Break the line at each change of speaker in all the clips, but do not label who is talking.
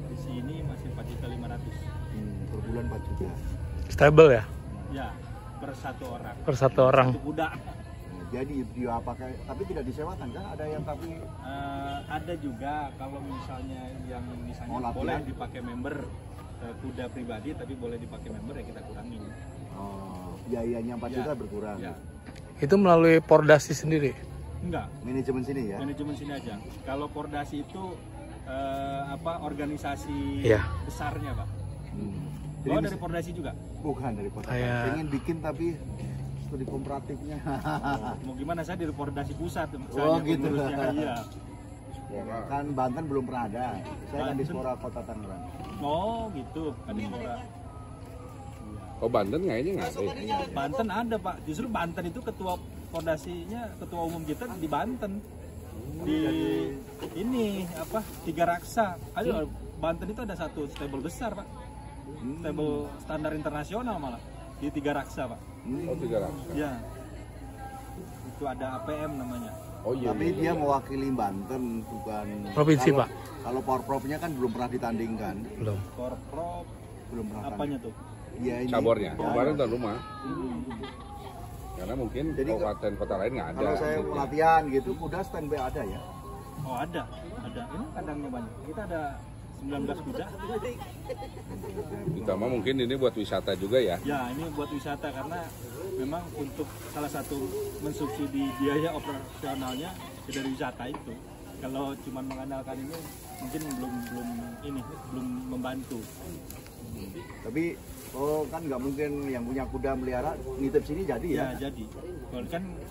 Di sini masih 4.500.000.
Per bulan 4 juta.
Stable ya?
Ya, per satu orang.
Per satu orang.
Satu kuda.
Jadi dia pakai, tapi tidak disewakan kan? Ada yang tapi
Ada juga kalau misalnya yang misalnya
latihan.
boleh dipakai member kuda pribadi, tapi boleh dipakai member ya kita kurangin.
Biayanya 4 juta berkurang.
Ya.
Itu melalui Pordasi sendiri?
Enggak.
Manajemen sini ya?
Manajemen sini aja. Kalau Pordasi itu organisasi
Iya.
besarnya, Pak.
Jadi
Dari Pordasi juga?
bukan dari kota.
Kayak-
Pengen bikin tapi studi komparatifnya.
Mau gimana, saya di Pordasi pusat.
Oh, gitu.
Iya.
Kan Banten belum pernah ada. Saya kan di Spora Kota Tangerang.
Oh gitu, Kadipora.
Oh, Banten kayaknya nggak ada.
Banten ada, Pak. Justru Banten itu ketua Pordasinya, ketua umum kita di Banten. Di ini apa? Tiga Raksa. Ayo, Banten itu ada satu stable besar, Pak. Stable standar internasional malah di Tiga Raksa, Pak.
Oh, 300.
Ya. Itu ada APM namanya.
Oh iya.
Tapi dia mewakili Banten, bukan
Provinsi,
kalau,
Pak?
Kalau Porprov-nya kan belum pernah ditandingkan.
Belum.
Korprov
Belum pernah
apanya tuh?
Ya, ini
Cabornya.
ya,
Kemarin tuan rumah. Karena mungkin
Jadi
kabupaten kota lain nggak ada.
kalau saya
gitu.
latihan gitu, kuda standby ada ya.
Oh, ada. Ini kandangnya banyak. Kita ada 19 kuda.
Ditambah mungkin ini buat wisata juga ya.
Ya, ini buat wisata karena memang untuk salah satu mensubsidi biaya operasionalnya dari wisata itu. Kalau cuma mengandalkan ini mungkin belum membantu.
Tapi kan nggak mungkin yang punya kuda melihara nitip sini jadi ya.
Ya, jadi.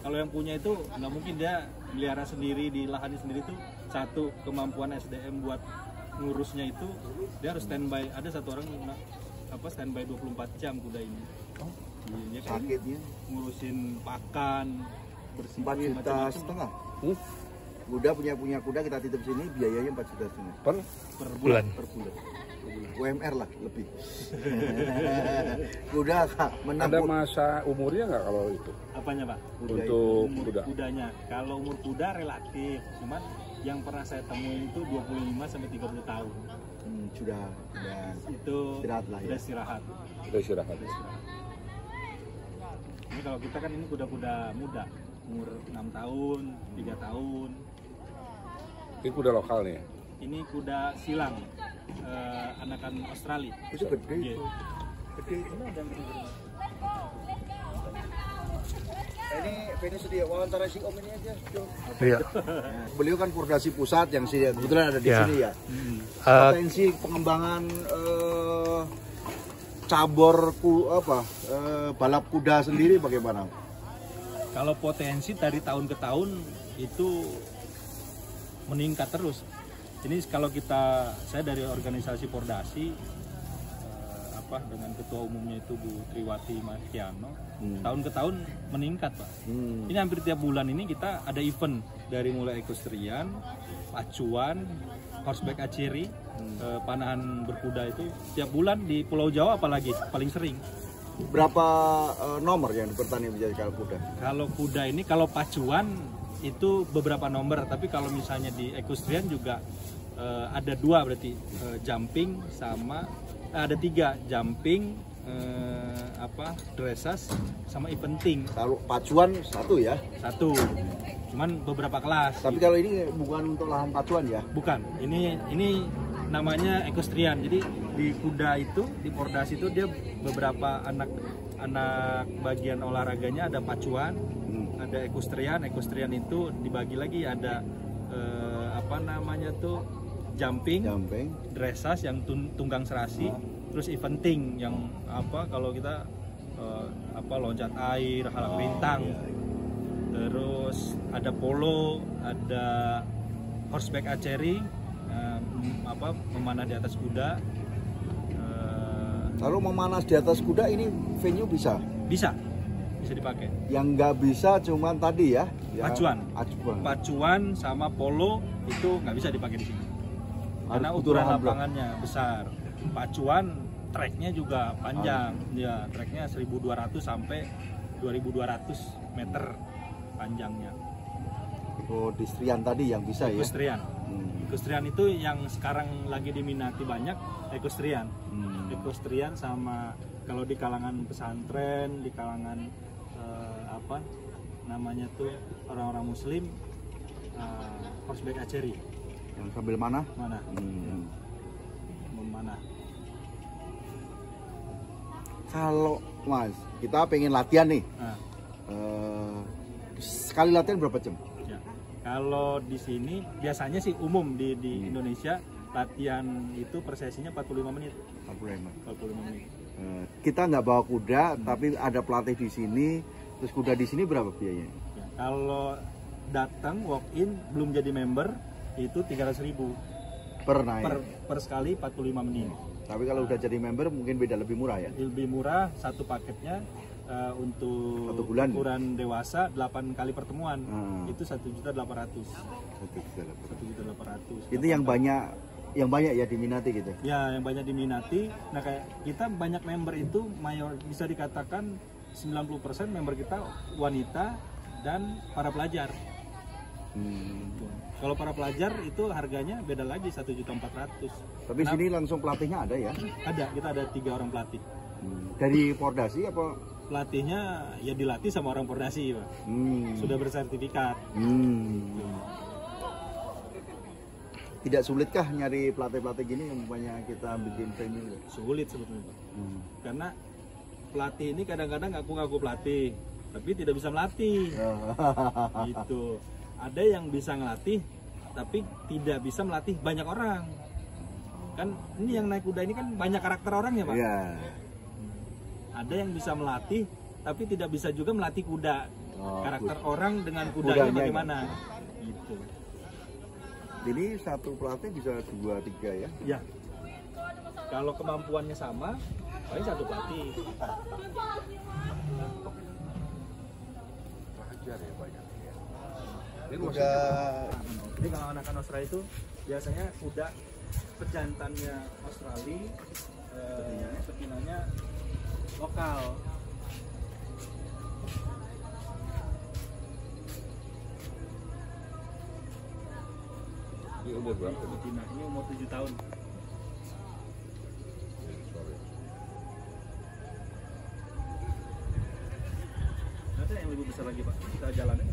Kalau yang punya itu nggak mungkin dia melihara sendiri di lahannya sendiri itu. Satu, kemampuan SDM buat ngurusnya itu dia harus standby. Ada satu orang standby 24 jam kuda ini. Dia kan
Sakitnya
ngurusin pakan,
4
bersihin
juta
macam-macam
setengah. Kuda punya kuda kita titip sini biayanya 4 juta setengah
per
Bulan.
per bulan. UMR lah lebih. Kuda menang.
Ada masa umurnya nggak kalau itu?
Apanya, Pak?
Untuk
Umur
kuda.
kudanya. Kalau umur kuda relatif, cuman yang pernah saya temuin itu 25 sampai 30 tahun.
Sudah
Itu
istirahat lah ya.
udah istirahat.
Udah istirahat.
Ini kalau kita kan ini kuda-kuda muda, umur 6 tahun, 3 tahun.
Ini kuda lokal nih ya?
Ini kuda silang, anakan Australia.
Itu gede
Iya.
itu. Gede itu.
Ini ada yang gede-gede.
Ini sudah wawancara si Om ini aja.
Iya.
Beliau kan Pordasi Pusat yang kebetulan ada di
Ya.
sini ya.
Eh,
Potensi pengembangan cabur balap kuda sendiri bagaimana?
Kalau potensi dari tahun ke tahun itu meningkat terus. Ini kalau saya dari organisasi Pordasi dengan ketua umumnya itu Bu Triwati Martiano, tahun ke tahun meningkat, Pak. Ini hampir tiap bulan ini kita ada event dari mulai equestrian, pacuan, horseback archery, panahan berkuda itu tiap bulan di Pulau Jawa apalagi paling sering.
Berapa nomor yang dipertandingkan menjadi kalau kuda?
Kalau kuda ini, kalau pacuan itu beberapa nomor, tapi kalau misalnya di equestrian juga ada 2 berarti, jumping sama ada 3, jumping, dressage sama eventing.
Kalau pacuan 1 ya.
1. Cuman beberapa kelas.
Tapi kalau ini bukan untuk lahan pacuan ya.
Bukan. Ini namanya equestrian. Jadi di kuda itu, di Pordasi itu dia beberapa anak bagian olahraganya ada pacuan, ada equestrian. Equestrian itu dibagi lagi ada jumping, dressage yang tunggang serasi, terus eventing yang kalau kita loncat air, halang bintang, terus ada polo, ada horseback archery, memanah di atas kuda.
Lalu memanas di atas kuda ini venue bisa
bisa dipakai.
Yang nggak bisa cuman tadi ya,
pacuan sama polo itu nggak bisa dipakai di sini karena
Harus
ukuran
butuh
lapangannya besar. Pacuan treknya juga panjang, ya treknya 1.200 sampai 2.200 meter panjangnya.
Oh, di Strian tadi yang bisa ya.
Equestrian. Equestrian itu yang sekarang lagi diminati banyak, equestrian. Equestrian sama kalau di kalangan pesantren, di kalangan apa namanya tuh orang-orang muslim, horseback archery.
Yang sambil mana?
Mana? Memanah.
Kalau Mas, kita pengen latihan nih.
Nah,
Sekali latihan berapa jam?
ya. Kalau di sini biasanya sih umum di Indonesia latihan itu per sesinya 45 menit. 45 menit.
Kita nggak bawa kuda, tapi ada pelatih di sini. Terus kuda di sini berapa biayanya?
Ya, kalau datang walk in belum jadi member itu 300.000
Per naik.
per sekali 45 menit.
Tapi kalau udah jadi member mungkin beda, lebih murah ya?
Lebih murah satu paketnya untuk
Satu bulan?
ukuran dewasa 8 kali pertemuan. Itu 1.800.000. 1.800.000.
Itu yang banyak ya diminati gitu.
Ya, yang banyak diminati. Nah, kayak kita banyak member itu bisa dikatakan 90% member kita wanita dan para pelajar. Kalau para pelajar itu harganya beda lagi 1.400.000.
Tapi sini langsung pelatihnya ada ya?
Ada, kita ada 3 orang pelatih.
Dari Pordasi apa?
Pelatihnya ya dilatih sama orang Pordasi, Pak. Sudah bersertifikat.
Tidak sulitkah nyari pelatih-pelatih gini yang banyak kita bikin venue?
Sulit sebetulnya, Pak. Karena pelatih ini kadang-kadang ngaku-ngaku pelatih, tapi tidak bisa melatih. Gitu. Ada yang bisa ngelatih, tapi tidak bisa melatih banyak orang. Kan ini yang naik kuda ini kan banyak karakter orang ya, Pak.
Iya.
Ada yang bisa melatih, tapi tidak bisa juga melatih kuda. Karakter orang dengan
Kudanya
kudanya bagaimana? Gitu.
Jadi satu pelatih bisa 2-3 ya?
Ya. Kalau kemampuannya sama, paling satu pelatih.
Pelajar ya banyak.
Kuda
Jadi kalau anak-anak Australia itu biasanya kuda pejantannya Australia, betinanya lokal.
Ini umur berapa nih?
Betina ini umur 7 tahun. Ada yang lebih besar lagi, Pak. Kita jalan ya.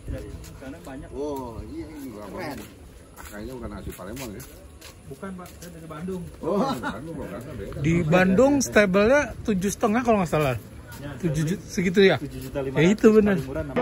Dari sana banyak.
Oh iya ini keren.
Kayaknya bukan nasi Palembang ya?
Bukan, Pak. Saya dari Bandung.
Bandung loh, kan beda.
Di Bandung stable-nya 7,5 kalau nggak salah.
Ya,
7 juta segitu ya?
7.500.000.
Ya itu benar.
Paling murah 6.